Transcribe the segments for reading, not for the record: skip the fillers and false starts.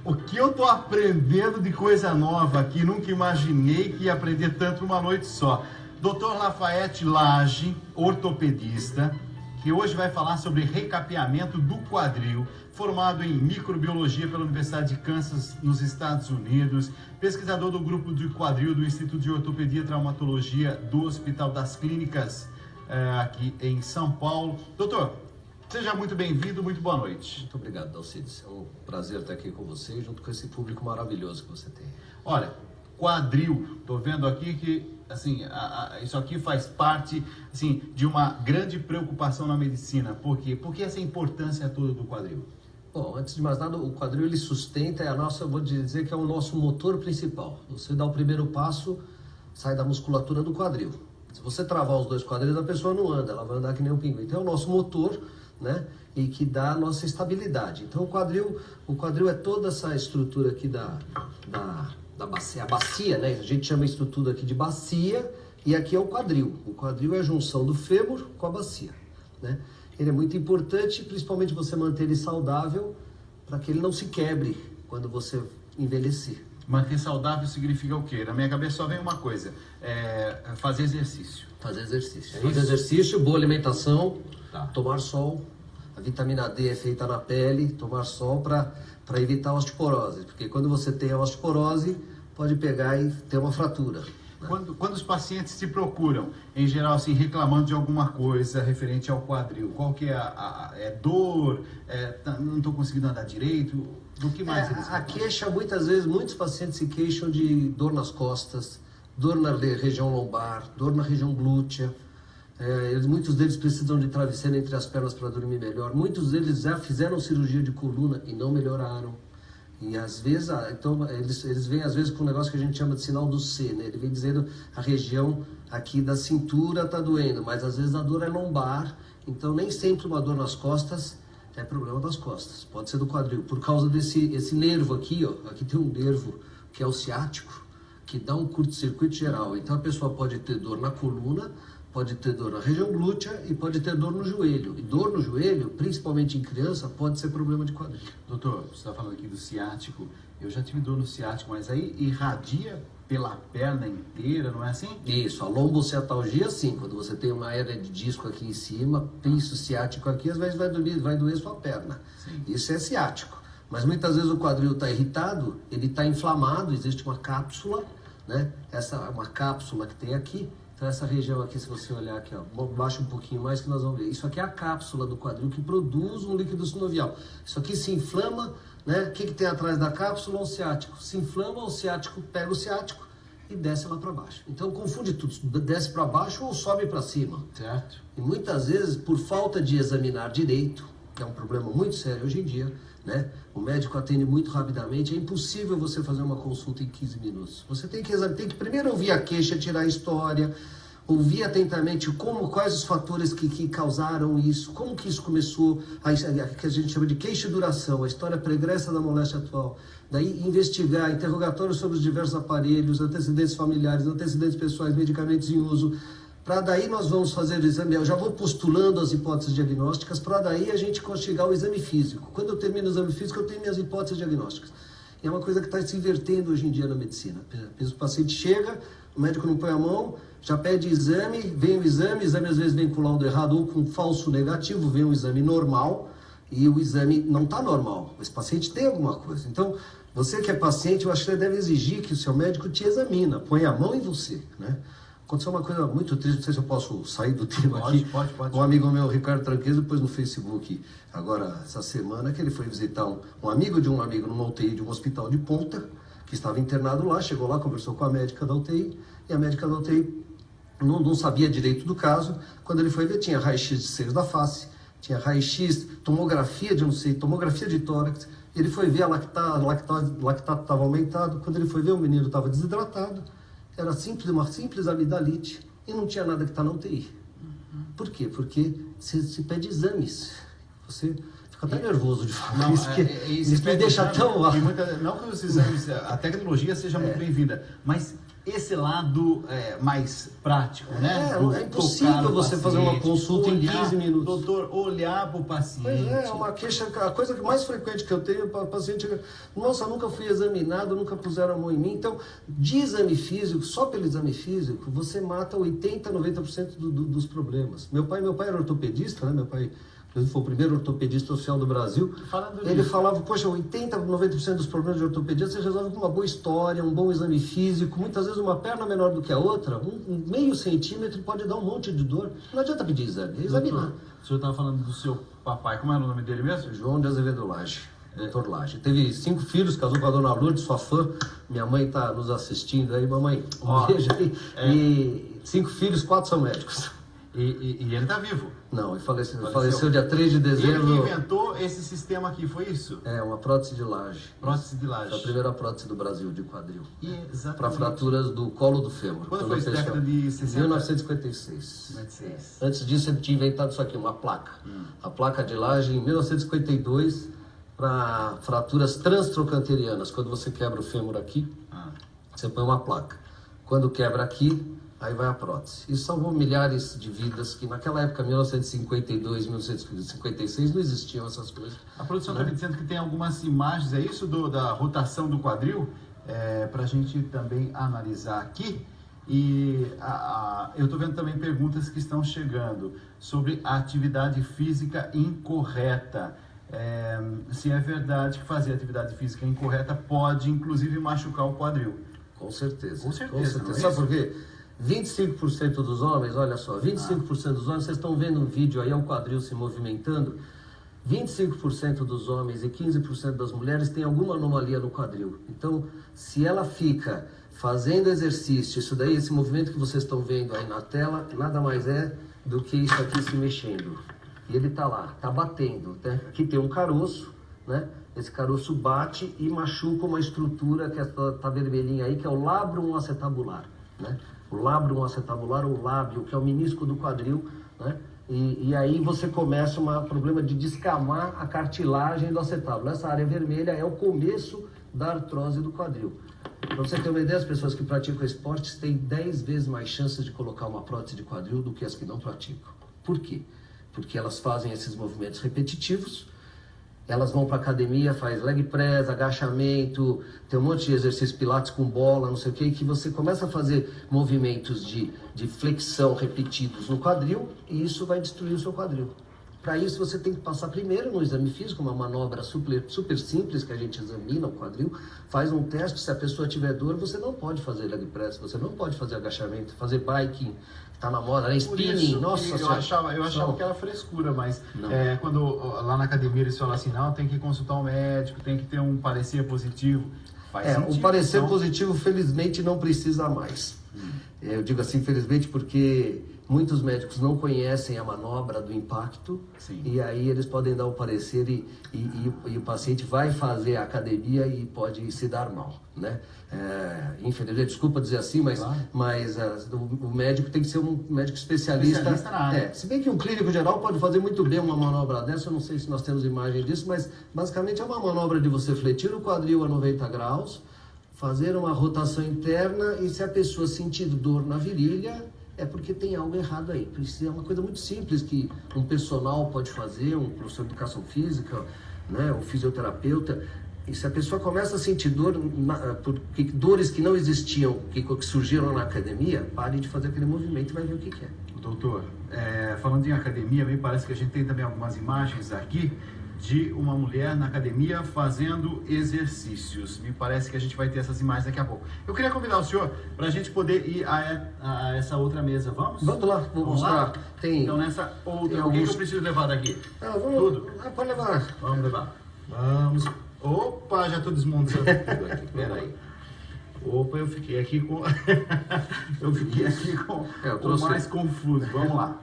O que eu tô aprendendo de coisa nova aqui, nunca imaginei que ia aprender tanto numa noite só. Dr. Lafayette Lage, ortopedista, que hoje vai falar sobre recapeamento do quadril, formado em microbiologia pela Universidade de Kansas, nos Estados Unidos, pesquisador do grupo de quadril do Instituto de Ortopedia e Traumatologia do Hospital das Clínicas, aqui em São Paulo. Doutor, seja muito bem-vindo, muito boa noite. Muito obrigado, Dalcides. É um prazer estar aqui com você, junto com esse público maravilhoso que você tem. Olha, quadril, tô vendo aqui que, assim, isso aqui faz parte, assim, de uma grande preocupação na medicina. Por quê? Por que essa importância toda do quadril? Bom, antes de mais nada, o quadril ele sustenta, eu vou dizer que é o nosso motor principal. Você dá o primeiro passo, sai da musculatura do quadril. Se você travar os dois quadris, a pessoa não anda, ela vai andar que nem um pinguim. Então é o nosso motor, né? E que dá a nossa estabilidade. Então o quadril é toda essa estrutura aqui da bacia, a bacia, né? A gente chama a estrutura aqui de bacia e aqui é o quadril. O quadril é a junção do fêmur com a bacia, né? Ele é muito importante, principalmente você manter ele saudável para que ele não se quebre quando você envelhecer. Manter saudável significa o quê? Na minha cabeça só vem uma coisa, fazer exercício. Fazer exercício. Fazer exercício, boa alimentação, Tá. Tomar sol. A vitamina D é feita na pele, tomar sol para evitar a osteoporose. Porque quando você tem a osteoporose, pode pegar e ter uma fratura. Né? Quando os pacientes te procuram, em geral, assim, reclamando de alguma coisa referente ao quadril, qual que é dor, não estou conseguindo andar direito, do que mais eles A queixa, muitas vezes, muitos pacientes se queixam de dor nas costas, dor na região lombar, dor na região glútea. Muitos deles precisam de travesseiro entre as pernas para dormir melhor. Muitos deles já fizeram cirurgia de coluna e não melhoraram. E às vezes, então, eles vêm às vezes com um negócio que a gente chama de sinal do C, né? Ele vem dizendo a região aqui da cintura está doendo, mas às vezes a dor é lombar. Então nem sempre uma dor nas costas é problema das costas, pode ser do quadril. Por causa esse nervo aqui, ó, aqui tem um nervo que é o ciático, que dá um curto-circuito geral. Então a pessoa pode ter dor na coluna, pode ter dor na região glútea e pode ter dor no joelho. E dor no joelho, principalmente em criança, pode ser problema de quadril. Doutor, você está falando aqui do ciático, eu já tive dor no ciático, mas aí irradia pela perna inteira, não é assim? Isso, a lombociatalgia sim, quando você tem uma hérnia de disco aqui em cima, pinço ciático aqui, às vezes vai doer sua perna. Sim. Isso é ciático. Mas muitas vezes o quadril está irritado, ele está inflamado, existe uma cápsula, né? Essa é uma cápsula que tem aqui. Então essa região aqui, se você olhar aqui, ó, baixa um pouquinho mais que nós vamos ver. Isso aqui é a cápsula do quadril que produz um líquido sinovial. Isso aqui se inflama, né? O que tem atrás da cápsula? O ciático. Se inflama, o ciático pega o ciático e desce lá para baixo. Então confunde tudo, desce para baixo ou sobe para cima. Certo. E muitas vezes, por falta de examinar direito, que é um problema muito sério hoje em dia, né? O médico atende muito rapidamente, é impossível você fazer uma consulta em 15 minutos. Você tem que primeiro ouvir a queixa, tirar a história, ouvir atentamente quais os fatores que causaram isso, como que isso começou, que a gente chama de queixa e duração, a história pregressa da moléstia atual. Daí investigar, interrogatórios sobre os diversos aparelhos, antecedentes familiares, antecedentes pessoais, medicamentos em uso. Para daí nós vamos fazer o exame, eu já vou postulando as hipóteses diagnósticas, para daí a gente chegar ao exame físico. Quando eu termino o exame físico, eu tenho minhas hipóteses diagnósticas. E é uma coisa que está se invertendo hoje em dia na medicina. O paciente chega, o médico não põe a mão, já pede exame, vem o exame às vezes vem com laudo errado ou com falso negativo, vem um exame normal e o exame não está normal. Esse paciente tem alguma coisa. Então, você que é paciente, eu acho que você deve exigir que o seu médico te examina, põe a mão em você, né? Aconteceu uma coisa muito triste, não sei se eu posso sair do tema aqui. Pode. Um amigo meu, Ricardo Tranqueso, pôs no Facebook, agora, essa semana, que ele foi visitar um amigo de um amigo numa UTI de um hospital de ponta, que estava internado lá, chegou lá, conversou com a médica da UTI, e a médica da UTI não sabia direito do caso. Quando ele foi ver, tinha raio-x de seios da face, tinha raio-x, tomografia de, não sei, tomografia de tórax. Ele foi ver, a lactato estava aumentado. Quando ele foi ver, o menino estava desidratado. Era uma simples amidalite e não tinha nada que está na UTI. Por quê? Porque você se pede exames. Você fica até nervoso de falar Não, isso me deixa tão... Não que os exames, a tecnologia seja muito bem-vinda, mas esse lado mais prático, né? É impossível você fazer uma consulta em 15 minutos. Doutor, olhar para o paciente. Pois é uma queixa, a coisa mais frequente que eu tenho para o paciente é: nossa, nunca fui examinado, nunca puseram a mão em mim. Então, de exame físico, só pelo exame físico, você mata 80%, 90% dos problemas. Meu pai era ortopedista, né? Meu pai foi o primeiro ortopedista oficial do Brasil. Ele falava, poxa, 80%, 90% dos problemas de ortopedia você resolve com uma boa história, um bom exame físico. Muitas vezes uma perna menor do que a outra, um meio centímetro pode dar um monte de dor. Não adianta pedir exame, é examinar. Doutor, o senhor estava falando do seu papai, como era o nome dele mesmo? João de Azevedo Lage, doutor Lage. Teve 5 filhos, casou com a dona Lourdes, sua fã. Minha mãe está nos assistindo aí, mamãe, beijo aí. E 5 filhos, 4 são médicos. E ele está vivo? Não, ele faleceu dia 3 de dezembro. Ele que inventou esse sistema aqui, foi isso? É, uma prótese de laje. Prótese de laje. Foi a primeira prótese do Brasil de quadril. Exatamente. Para fraturas do colo do fêmur. Quando foi isso? Década de 60? 1956. Antes disso ele tinha inventado isso aqui, uma placa. A placa de laje em 1952 para fraturas transtrochanterianas. Quando você quebra o fêmur aqui, você põe uma placa. Quando quebra aqui, aí vai a prótese. Isso salvou milhares de vidas que naquela época, 1952, 1956, não existiam essas coisas. A produção está me dizendo que tem algumas imagens, é isso, da rotação do quadril, para a gente também analisar aqui. E eu estou vendo também perguntas que estão chegando sobre a atividade física incorreta. Se é verdade que fazer atividade física incorreta pode, inclusive, machucar o quadril. Com certeza. Com certeza. Sabe por quê? 25% dos homens, olha só, 25% dos homens, vocês estão vendo um vídeo aí, é o quadril se movimentando, 25% dos homens e 15% das mulheres têm alguma anomalia no quadril. Então, se ela fica fazendo exercício, isso daí, esse movimento que vocês estão vendo aí na tela, nada mais é do que isso aqui se mexendo. E ele está lá, está batendo, né? Aqui tem um caroço, né? Esse caroço bate e machuca uma estrutura que está vermelhinha aí, que é o labrum acetabular, né? O labrum acetabular, ou lábio, que é o menisco do quadril, né? E aí você começa um problema de descamar a cartilagem do acetábulo. Essa área vermelha é o começo da artrose do quadril. Para você ter uma ideia, as pessoas que praticam esportes têm 10 vezes mais chances de colocar uma prótese de quadril do que as que não praticam. Por quê? Porque elas fazem esses movimentos repetitivos. Elas vão para academia, faz leg press, agachamento, tem um monte de exercícios pilates com bola, não sei o que você começa a fazer movimentos de flexão repetidos no quadril e isso vai destruir o seu quadril. Para isso você tem que passar primeiro no exame físico, uma manobra super simples que a gente examina o quadril, faz um teste, se a pessoa tiver dor, você não pode fazer leg press, você não pode fazer agachamento, fazer biking, tá na moda, né? Spinning, nossa senhora. Eu achava que era frescura, mas quando lá na academia eles falam assim, não, tem que consultar um médico, tem que ter um parecer positivo. Faz sentido, o parecer positivo, felizmente, não precisa mais. Eu digo assim, felizmente, porque muitos médicos não conhecem a manobra do impacto. Sim. E aí eles podem dar o parecer e o paciente vai fazer a academia e pode se dar mal, né? Infelizmente, desculpa dizer assim, mas, claro. mas o médico tem que ser um médico especialista na área. Se bem que um clínico geral pode fazer muito bem uma manobra dessa, eu não sei se nós temos imagem disso, mas basicamente é uma manobra de você fletir o quadril a 90 graus, fazer uma rotação interna e se a pessoa sentir dor na virilha, é porque tem algo errado aí. É uma coisa muito simples que um personal pode fazer, um professor de educação física, né, um fisioterapeuta. E se a pessoa começa a sentir dor, dores que não existiam, que surgiram na academia, pare de fazer aquele movimento e vai ver o que é. Doutor, falando em academia, me parece que a gente tem também algumas imagens aqui de uma mulher na academia fazendo exercícios. Me parece que a gente vai ter essas imagens daqui a pouco. Eu queria convidar o senhor para a gente poder ir a essa outra mesa. Vamos? Vamos lá, vou mostrar. Lá? Então nessa outra, o que eu preciso levar daqui? Tudo? Pode levar. Vamos levar. Vamos. Opa, já estou desmontando tudo aqui. Peraí. Opa, eu fiquei aqui com... o mais confuso. Vamos lá.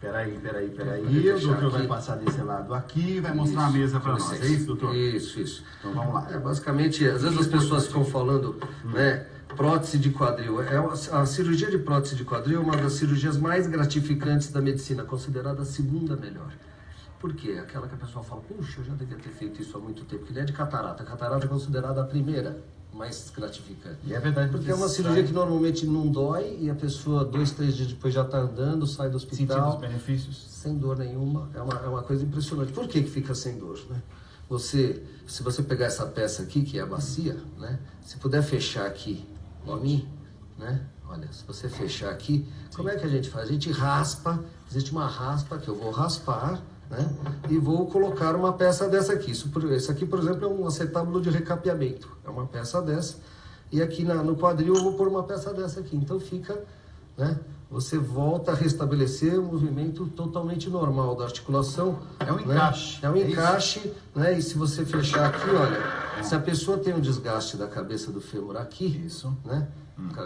Peraí. O doutor vai passar desse lado aqui e vai mostrar a mesa para nós. É isso, doutor? Isso. Então vamos lá. Basicamente, às vezes as pessoas ficam falando, né, prótese de quadril. A cirurgia de prótese de quadril é uma das cirurgias mais gratificantes da medicina, considerada a segunda melhor. Por quê? Aquela que a pessoa fala, puxa, eu já devia ter feito isso há muito tempo, que nem é de catarata. A catarata é considerada a primeira mais gratificante. E é verdade, porque é uma cirurgia que normalmente não dói e a pessoa 2, 3 dias depois já está andando, sai do hospital. Sentindo os benefícios. Sem dor nenhuma. É uma coisa impressionante. Por que fica sem dor, né? Se você pegar essa peça aqui, que é a bacia, né? Se puder fechar aqui em mim, né? Olha, se você fechar aqui, como é que a gente faz? A gente raspa, existe uma raspa que eu vou raspar, né? E vou colocar uma peça dessa aqui. Isso aqui, por exemplo, é um acetábulo de recapeamento. É uma peça dessa. E aqui no quadril eu vou pôr uma peça dessa aqui. Então fica, né? Você volta a restabelecer o movimento totalmente normal da articulação. É um encaixe. Né? É um encaixe, né? E se você fechar aqui, olha, se a pessoa tem um desgaste da cabeça do fêmur aqui, né?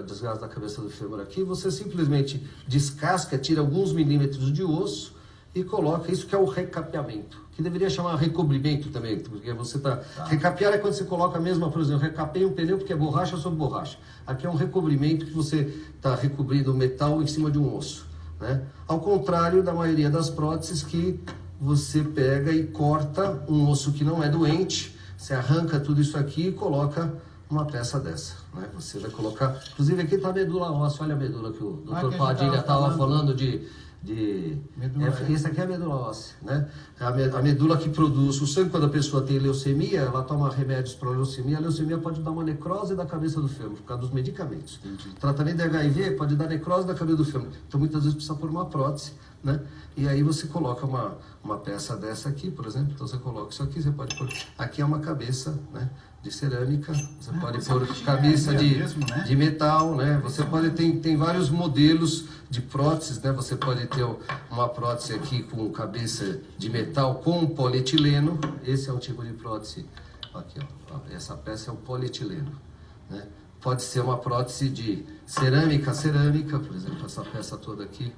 Desgaste da cabeça do fêmur aqui, você simplesmente descasca, tira alguns milímetros de osso e coloca isso que é o recapeamento, que deveria chamar recobrimento também, porque você recapear é quando você coloca a mesma, por exemplo, recapeia um pneu porque é borracha sobre borracha. Aqui é um recobrimento que você está recobrindo o metal em cima de um osso, né? Ao contrário da maioria das próteses que você pega e corta um osso que não é doente, você arranca tudo isso aqui e coloca uma peça dessa, né? Você vai colocar, inclusive aqui está a medula óssea, olha a medula que o Dr. Padilha estava falando essa aqui é a medula óssea, né? A medula que produz o sangue. Quando a pessoa tem leucemia, ela toma remédios para leucemia. A leucemia pode dar uma necrose da cabeça do fêmur, por causa dos medicamentos. O tratamento de HIV pode dar necrose da cabeça do fêmur. Então, muitas vezes precisa pôr uma prótese, né? E aí você coloca uma peça dessa aqui, por exemplo. Então, você coloca isso aqui, você pode pôr... Aqui é uma cabeça, né? De cerâmica, você pode pôr cabeça de metal, né? Você pode tem vários modelos de próteses, né? Você pode ter uma prótese aqui com cabeça de metal com polietileno. Esse é um tipo de prótese. Aqui, ó. Essa peça é o polietileno, né? Pode ser uma prótese de cerâmica, por exemplo, essa peça toda aqui,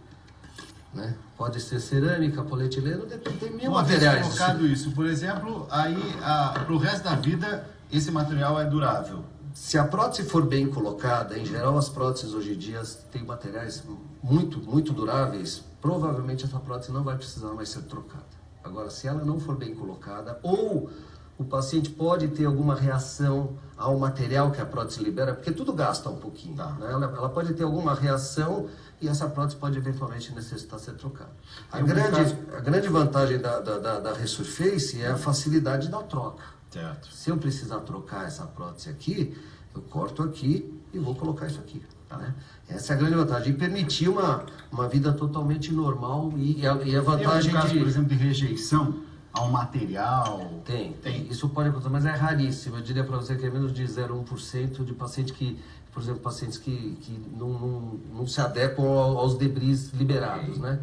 né? Pode ser cerâmica, polietileno, tem mil materiais. Colocado isso, por exemplo, aí para o resto da vida esse material é durável. Se a prótese for bem colocada, em geral as próteses hoje em dia têm materiais muito, muito duráveis, provavelmente essa prótese não vai precisar mais ser trocada. Agora, se ela não for bem colocada, ou o paciente pode ter alguma reação ao material que a prótese libera, porque tudo gasta um pouquinho, né? Ela pode ter alguma reação e essa prótese pode eventualmente necessitar ser trocada. A grande vantagem da Resurface é a facilidade da troca. Certo. Se eu precisar trocar essa prótese aqui, eu corto aqui e vou colocar isso aqui. Né? Essa é a grande vantagem. E permitir uma vida totalmente normal e a vantagem tem um caso, por exemplo, de rejeição ao material? Tem. Isso pode acontecer, mas é raríssimo. Eu diria para você que é menos de 0,1% de paciente que, por exemplo, pacientes que não se adequam aos debris liberados, né?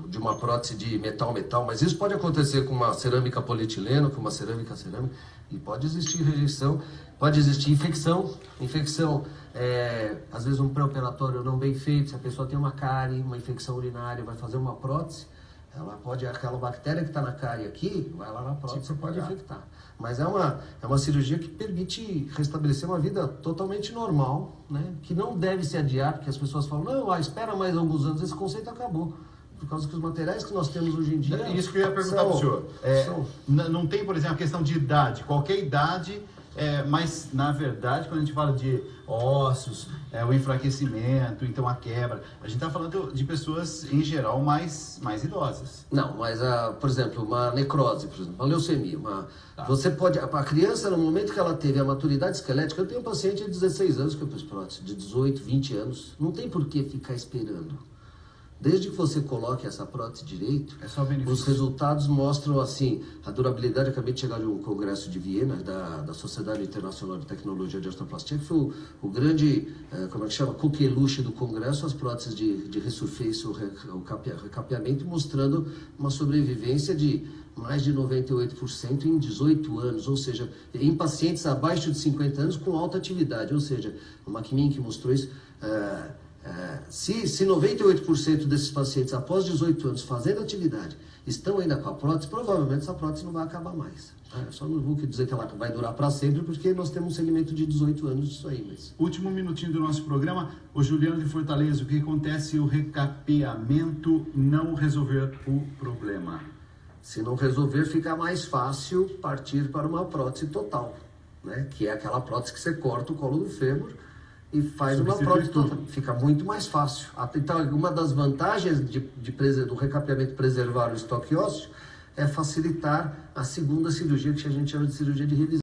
De uma prótese de metal, mas isso pode acontecer com uma cerâmica polietileno, com uma cerâmica, e pode existir rejeição, pode existir infecção, às vezes um pré-operatório não bem feito, se a pessoa tem uma cárie, uma infecção urinária, vai fazer uma prótese, aquela bactéria que está na cárie aqui, vai lá na prótese e pode infectar. Mas é uma cirurgia que permite restabelecer uma vida totalmente normal, né? Que não deve se adiar, porque as pessoas falam, não, espera mais alguns anos, esse conceito acabou. Por causa que os materiais que nós temos hoje em dia... É isso que eu ia perguntar para o senhor. Não tem, por exemplo, a questão de idade. Qualquer idade, mas, na verdade, quando a gente fala de ossos, o enfraquecimento, então a quebra, a gente está falando de pessoas, em geral, mais idosas. Não, mas, por exemplo, uma necrose, por exemplo, uma leucemia. Você pode... A criança, no momento que ela teve a maturidade esquelética... Eu tenho um paciente de 16 anos que eu fiz prótese, de 18, 20 anos. Não tem por que ficar esperando. Desde que você coloque essa prótese direito, os resultados mostram assim, a durabilidade. Eu acabei de chegar de um congresso de Viena, da Sociedade Internacional de Tecnologia de Osteoplastia, que foi o grande, coqueluche do congresso, as próteses de Resurface, o recapeamento, mostrando uma sobrevivência de mais de 98% em 18 anos, ou seja, em pacientes abaixo de 50 anos com alta atividade, ou seja, o McMinn que mostrou isso. Se 98% desses pacientes após 18 anos fazendo atividade estão ainda com a prótese, provavelmente essa prótese não vai acabar mais. Eu só não vou dizer que ela vai durar para sempre, porque nós temos um segmento de 18 anos disso aí. Mas... Último minutinho do nosso programa. O Juliano de Fortaleza, o que acontece se o recapeamento não resolver o problema? Se não resolver, fica mais fácil partir para uma prótese total. né? Que é aquela prótese que você corta o colo do fêmur e faz uma Substitui prótese tudo. total. Fica muito mais fácil. Então, uma das vantagens do recapeamento preservar o estoque ósseo é facilitar a segunda cirurgia, que a gente chama de cirurgia de revisão.